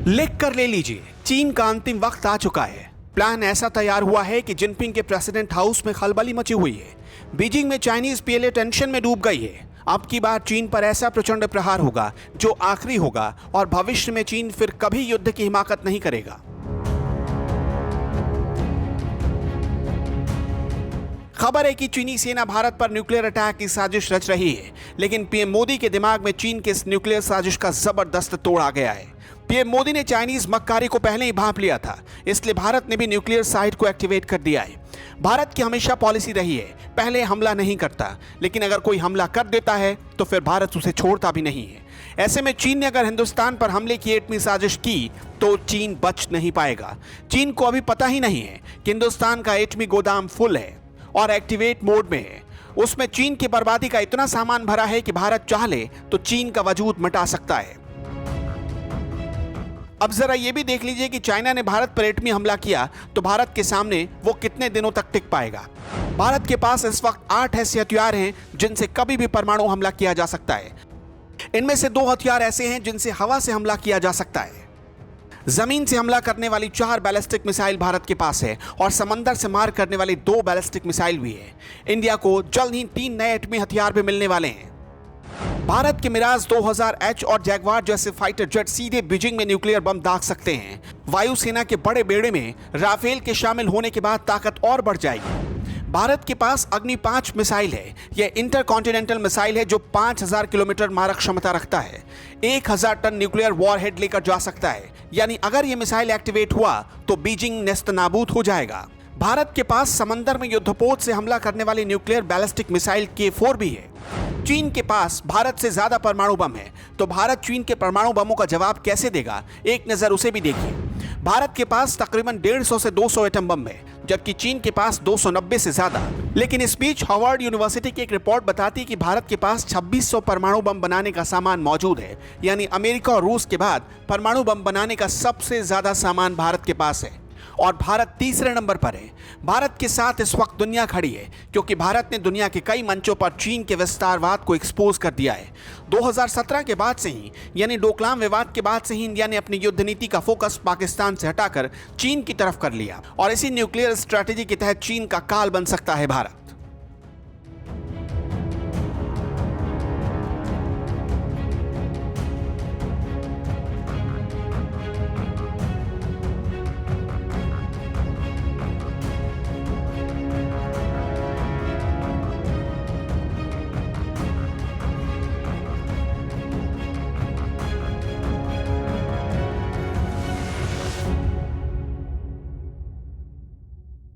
लिख कर ले लीजिए, चीन का अंतिम वक्त आ चुका है। प्लान ऐसा तैयार हुआ है कि जिनपिंग के प्रेसिडेंट हाउस में खलबली मची हुई है। बीजिंग में चाइनीज पीएलए टेंशन में डूब गई है। अब की बार चीन पर ऐसा प्रचंड प्रहार होगा जो आखिरी होगा और भविष्य में चीन फिर कभी युद्ध की हिमाकत नहीं करेगा। खबर है कि चीनी सेना भारत पर न्यूक्लियर अटैक की साजिश रच रही है, लेकिन पीएम मोदी के दिमाग में चीन के इस न्यूक्लियर साजिश का जबरदस्त तोड़ आ गया है। पीएम मोदी ने चाइनीज मक्कारी को पहले ही भांप लिया था, इसलिए भारत ने भी न्यूक्लियर साइट को एक्टिवेट कर दिया है। भारत की हमेशा पॉलिसी रही है, पहले हमला नहीं करता, लेकिन अगर कोई हमला कर देता है तो फिर भारत उसे छोड़ता भी नहीं है। ऐसे में चीन ने अगर हिंदुस्तान पर हमले की एटमी साजिश की तो चीन बच नहीं पाएगा। चीन को अभी पता ही नहीं है कि हिंदुस्तान का एटमी गोदाम फुल है और एक्टिवेट मोड में है। उसमें चीन की बर्बादी का इतना सामान भरा है कि भारत चाह ले तो चीन का वजूद मिटा सकता है। अब जरा यह भी देख लीजिए कि चाइना ने भारत पर एटमी हमला किया तो भारत के सामने वो कितने दिनों तक टिक पाएगा। भारत के पास इस वक्त 8 ऐसे हथियार हैं जिनसे कभी भी परमाणु हमला किया जा सकता है। इनमें से 2 हथियार ऐसे हैं जिनसे हवा से हमला किया जा सकता है। जमीन से हमला करने वाली 4 बैलिस्टिक मिसाइल भारत के पास है और समंदर से मार करने वाली 2 बैलिस्टिक मिसाइल भी है। इंडिया को जल्द ही 3 नए एटमी हथियार भी मिलने वाले हैं। भारत के मिराज 2000H और जैगवार जैसे फाइटर जेट सीधे बीजिंग में न्यूक्लियर बम दाग सकते हैं। वायुसेना के बड़े बेड़े में राफेल के शामिल होने के बाद ताकत और बढ़ जाएगी। भारत के पास अग्नि 5 मिसाइल है। यह इंटरकॉन्टिनेंटल मिसाइल है जो 5000 किलोमीटर मारक क्षमता रखता है। 1000 टन न्यूक्लियर वॉरहेड लेकर जा सकता है, यानी अगर यह मिसाइल एक्टिवेट हुआ तो बीजिंग नेस्तनाबूद हो जाएगा। भारत के पास समंदर में युद्धपोत से हमला करने वाली न्यूक्लियर बैलिस्टिक मिसाइल K4 भी है। चीन के पास भारत से ज्यादा परमाणु बम है, तो भारत चीन के परमाणु बमों का जवाब कैसे देगा, एक नजर उसे भी देखिए। भारत के पास तकरीबन 150 से 200 एटम बम है, जबकि चीन के पास 290 से ज्यादा। लेकिन इस बीच हार्वर्ड यूनिवर्सिटी की एक रिपोर्ट बताती है कि भारत के पास 2600 परमाणु बम बनाने का सामान मौजूद है, यानी अमेरिका और रूस के बाद परमाणु बम बनाने का सबसे ज्यादा सामान भारत के पास है और भारत तीसरे नंबर पर है। भारत के साथ इस वक्त दुनिया खड़ी है, क्योंकि भारत ने दुनिया के कई मंचों पर चीन के विस्तारवाद को एक्सपोज कर दिया है। 2017 के बाद से ही, यानी डोकलाम विवाद के बाद से ही इंडिया ने अपनी युद्ध नीति का फोकस पाकिस्तान से हटाकर चीन की तरफ कर लिया और इसी न्यूक्लियर स्ट्रैटेजी के तहत चीन का काल बन सकता है भारत।